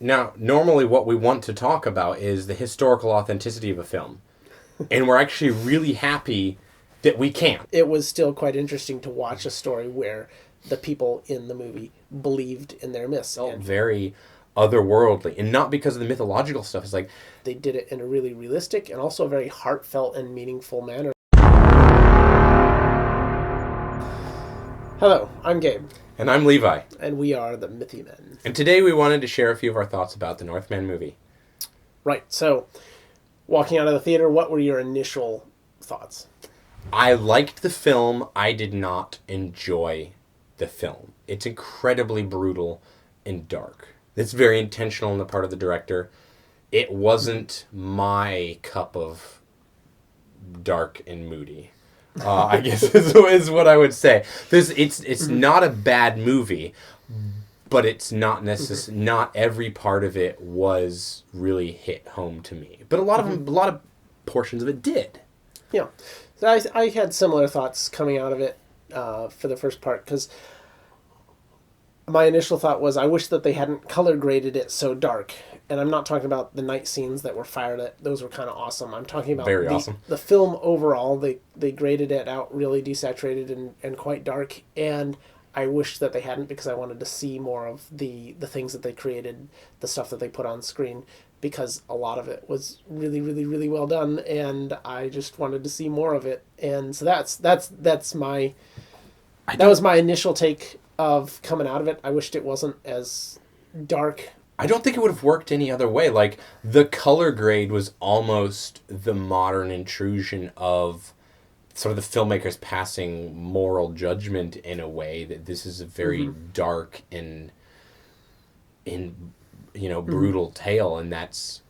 Now, normally what we want to talk about is the historical authenticity of a film. And we're actually really happy that we can. It was still quite interesting to watch a story where the people in the movie believed in their myths. Felt very otherworldly. And not because of the mythological stuff. It's like, they did it in a really realistic and also a very heartfelt and meaningful manner. Hello, I'm Gabe. And I'm Levi. And we are the Mithymen. And today we wanted to share a few of our thoughts about the Northman movie. Right, so walking out of the theater, what were your initial thoughts? I liked the film. I did not enjoy the film. It's incredibly brutal and dark. It's very intentional on the part of the director. It wasn't my cup of dark and moody. I guess is what I would say. It's not a bad movie, but it's not not every part of it was really hit home to me. But a lot of portions of it did. Yeah, so I had similar thoughts coming out of it for the first part, because my initial thought was I wish that they hadn't color graded it so dark. And I'm not talking about the night scenes that were fired at. Those were kind of awesome. I'm talking about the film overall. They graded it out really desaturated and quite dark. And I wish that they hadn't, because I wanted to see more of the things that they created, the stuff that they put on screen, because a lot of it was really, really, really well done. And I just wanted to see more of it. And so that was my initial take of coming out of it. I wished it wasn't as dark. I don't think it would have worked any other way. Like, the color grade was almost the modern intrusion of sort of the filmmakers passing moral judgment in a way that this is a very dark and brutal tale, and that's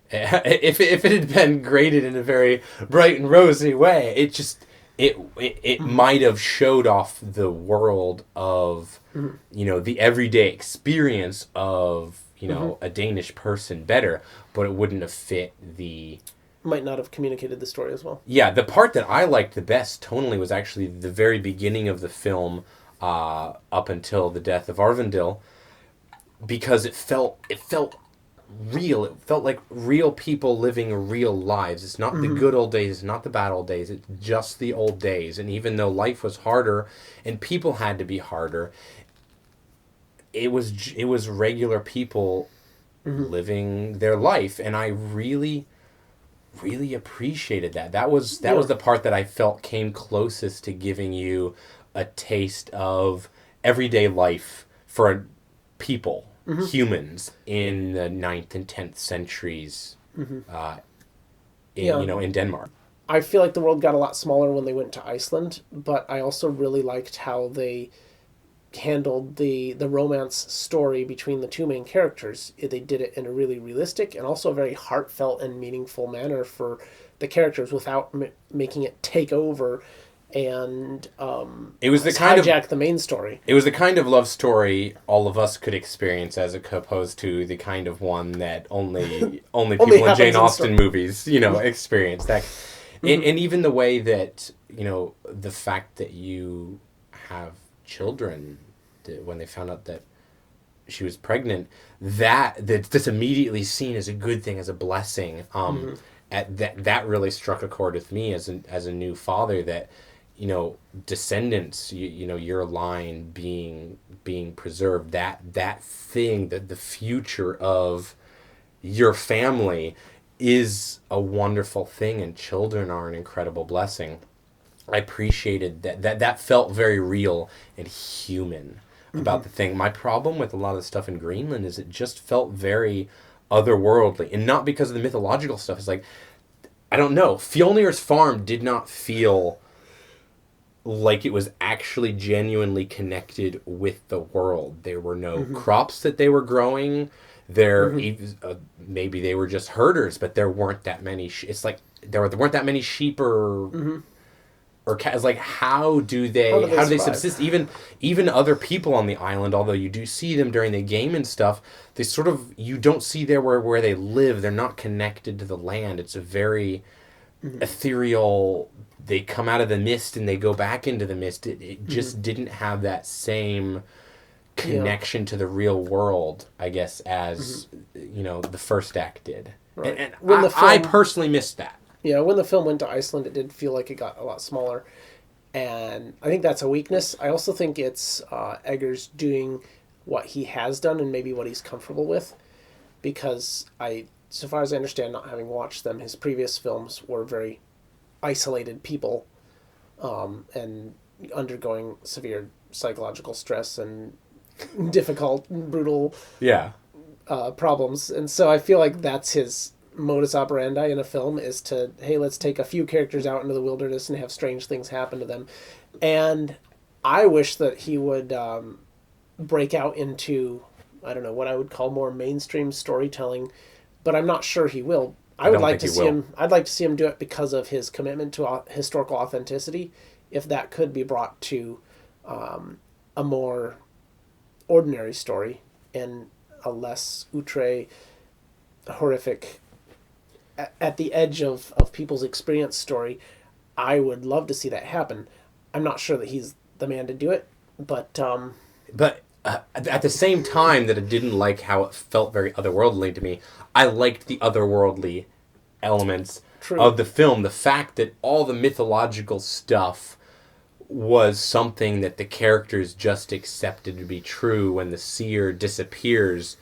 if it had been graded in a very bright and rosy way, it might have showed off the world of the everyday experience of a Danish person better, but it wouldn't have fit the... Might not have communicated the story as well. Yeah, the part that I liked the best tonally was actually the very beginning of the film, up until the death of Arvindil, because it felt real. It felt like real people living real lives. It's not the good old days, it's not the bad old days, it's just the old days. And even though life was harder and people had to be harder, it was regular people living their life, and I really, really appreciated that. That was the part that I felt came closest to giving you a taste of everyday life for people, humans in the 9th and 10th centuries, in Denmark. I feel like the world got a lot smaller when they went to Iceland, but I also really liked how they handled the romance story between the two main characters. They did it in a really realistic and also a very heartfelt and meaningful manner for the characters, without making it take over and it was the kind hijack the main story. It was the kind of love story all of us could experience, as opposed to the kind of one that only people in Jane Austen movies experience. That and even the way that the fact that you have children, when they found out that she was pregnant, that's immediately seen as a good thing, as a blessing. That really struck a chord with me as a new father, that descendants, your line being preserved, that thing, that the future of your family is a wonderful thing, and children are an incredible blessing. I appreciated that felt very real and human about the thing. My problem with a lot of the stuff in Greenland is it just felt very otherworldly, and not because of the mythological stuff. It's like, I don't know, Fjolnir's farm did not feel like it was actually genuinely connected with the world. There were no crops that they were growing. Maybe they were just herders, but there weren't that many. It's like there weren't that many sheep or cats. Like, how do they subsist? Even other people on the island, although you do see them during the game and stuff, they sort of, you don't see there where they live. They're not connected to the land. It's a very ethereal. They come out of the mist and they go back into the mist. It just didn't have that same connection to the real world, I guess, as the first act did. Right. And When the film, I personally missed that. Yeah, when the film went to Iceland, it did feel like it got a lot smaller, and I think that's a weakness. I also think it's Eggers doing what he has done and maybe what he's comfortable with, because so far as I understand, not having watched them, his previous films were very isolated people, and undergoing severe psychological stress and difficult, brutal problems. And so I feel like that's his modus operandi in a film, is to, hey, let's take a few characters out into the wilderness and have strange things happen to them. And I wish that he would break out into, I don't know, what I would call more mainstream storytelling, but I'm not sure he will. I'd like to see him do it because of his commitment to historical authenticity. If that could be brought to a more ordinary story and a less outre, horrific, at the edge of people's experience story, I would love to see that happen. I'm not sure that he's the man to do it, but at the same time that I didn't like how it felt very otherworldly to me, I liked the otherworldly elements of the film. The fact that all the mythological stuff was something that the characters just accepted to be true. When the seer disappears,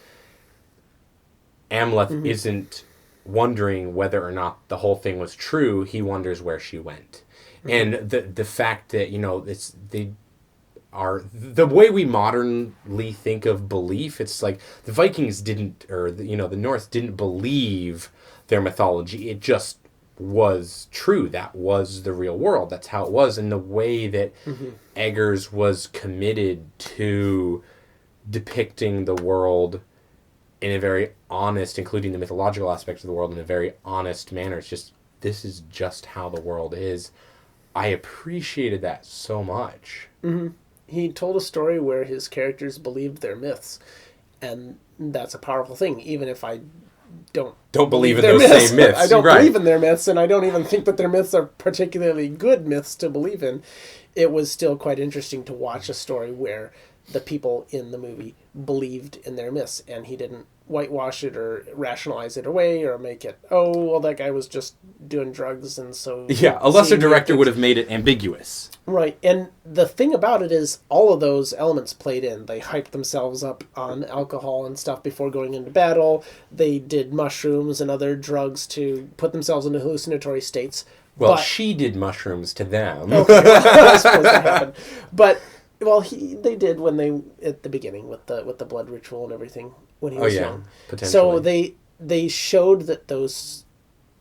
Amleth isn't wondering whether or not the whole thing was true. He wonders where she went. And the fact that, the way we modernly think of belief, it's like the Vikings didn't, or the North didn't believe their mythology. It just was true. That was the real world. That's how it was. And the way that Eggers was committed to depicting the world in a very honest, including the mythological aspects of the world, in a very honest manner. It's just, this is just how the world is. I appreciated that so much. He told a story where his characters believed their myths, and that's a powerful thing, even if I don't believe in those same myths. I don't believe in their myths, and I don't even think that their myths are particularly good myths to believe in. It was still quite interesting to watch a story where the people in the movie believed in their myths, and he didn't whitewash it or rationalize it away or make it, that guy was just doing drugs, and so... Yeah, a lesser director would have made it ambiguous. Right, and the thing about it is all of those elements played in. They hyped themselves up on alcohol and stuff before going into battle. They did mushrooms and other drugs to put themselves into hallucinatory states. Well, she did mushrooms to them. Okay, well, I suppose that happened. But... Well, they did when they, at the beginning, with the blood ritual and everything, when he was young. Potentially. So they showed that those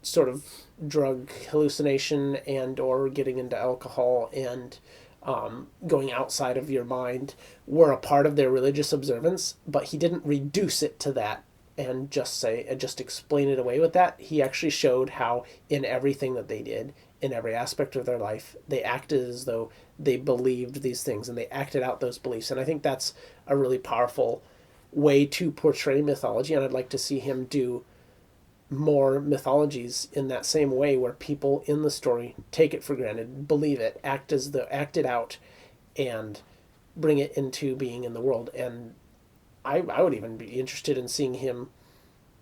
sort of drug hallucination and or getting into alcohol and going outside of your mind were a part of their religious observance, but he didn't reduce it to that and just explain it away with that. He actually showed how in everything that they did, in every aspect of their life, they acted as though they believed these things and they acted out those beliefs. And I think that's a really powerful way to portray mythology, and I'd like to see him do more mythologies in that same way, where people in the story take it for granted, believe it, act it out, and bring it into being in the world. And I would even be interested in seeing him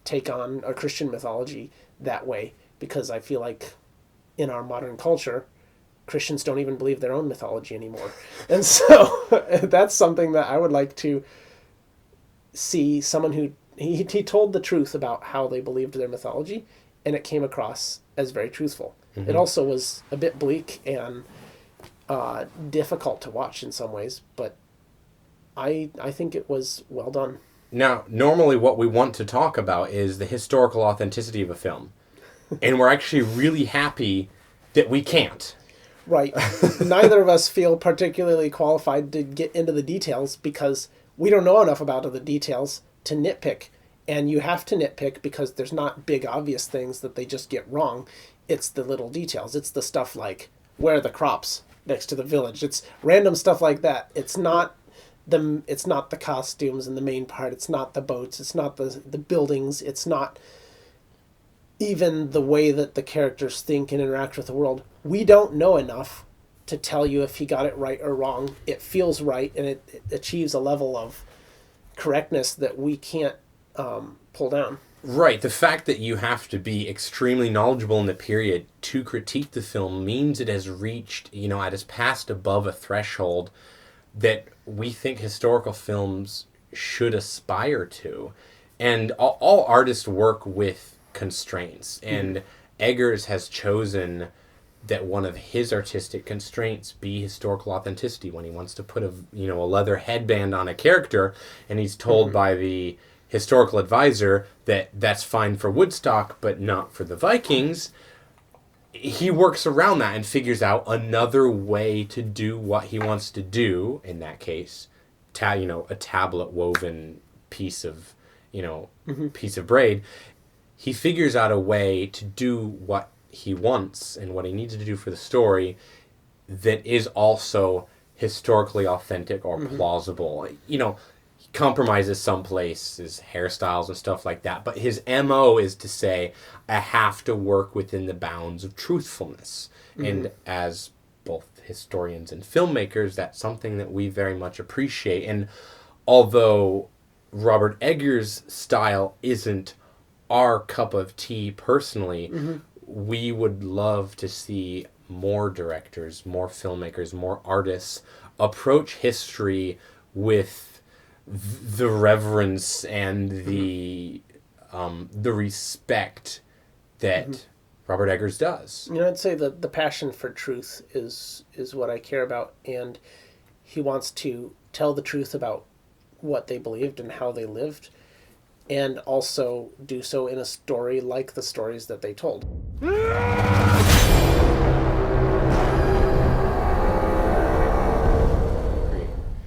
take on a Christian mythology that way, because I feel like in our modern culture, Christians don't even believe their own mythology anymore. And so that's something that I would like to see someone who, he told the truth about how they believed their mythology, and it came across as very truthful. It also was a bit bleak and difficult to watch in some ways, but I think it was well done. Now, normally what we want to talk about is the historical authenticity of a film. And we're actually really happy that we can't. Right. Neither of us feel particularly qualified to get into the details because we don't know enough about the details to nitpick. And you have to nitpick because there's not big obvious things that they just get wrong. It's the little details. It's the stuff like, where are the crops next to the village? It's random stuff like that. It's not the costumes in the main part. It's not the boats. It's not the buildings. It's not even the way that the characters think and interact with the world. We don't know enough to tell you if he got it right or wrong. It feels right, and it achieves a level of correctness that we can't pull down. Right. The fact that you have to be extremely knowledgeable in the period to critique the film means it has reached, it has passed above a threshold that we think historical films should aspire to. And all artists work with constraints. And Eggers has chosen that one of his artistic constraints be historical authenticity when he wants to put a leather headband on a character, and he's told by the historical advisor that that's fine for Woodstock but not for the Vikings. He works around that and figures out another way to do what he wants to do. In that case, a tablet woven piece of braid. He figures out a way to do what he wants and what he needs to do for the story that is also historically authentic or plausible. He compromises some places, hairstyles and stuff like that, but his MO is to say, I have to work within the bounds of truthfulness. And as both historians and filmmakers, that's something that we very much appreciate. And although Robert Eggers' style isn't our cup of tea personally, we would love to see more directors, more filmmakers, more artists approach history with the reverence and the respect that Robert Eggers does. I'd say the passion for truth is what I care about, and he wants to tell the truth about what they believed and how they lived, and also do so in a story like the stories that they told.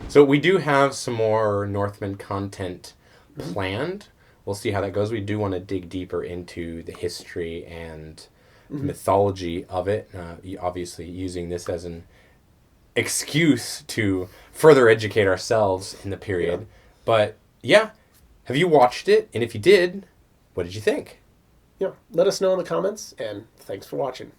So we do have some more Northman content planned. We'll see how that goes. We do want to dig deeper into the history and mythology of it. Obviously using this as an excuse to further educate ourselves in the period. Yeah. But yeah, have you watched it? And if you did, what did you think? Let us know in the comments, and thanks for watching.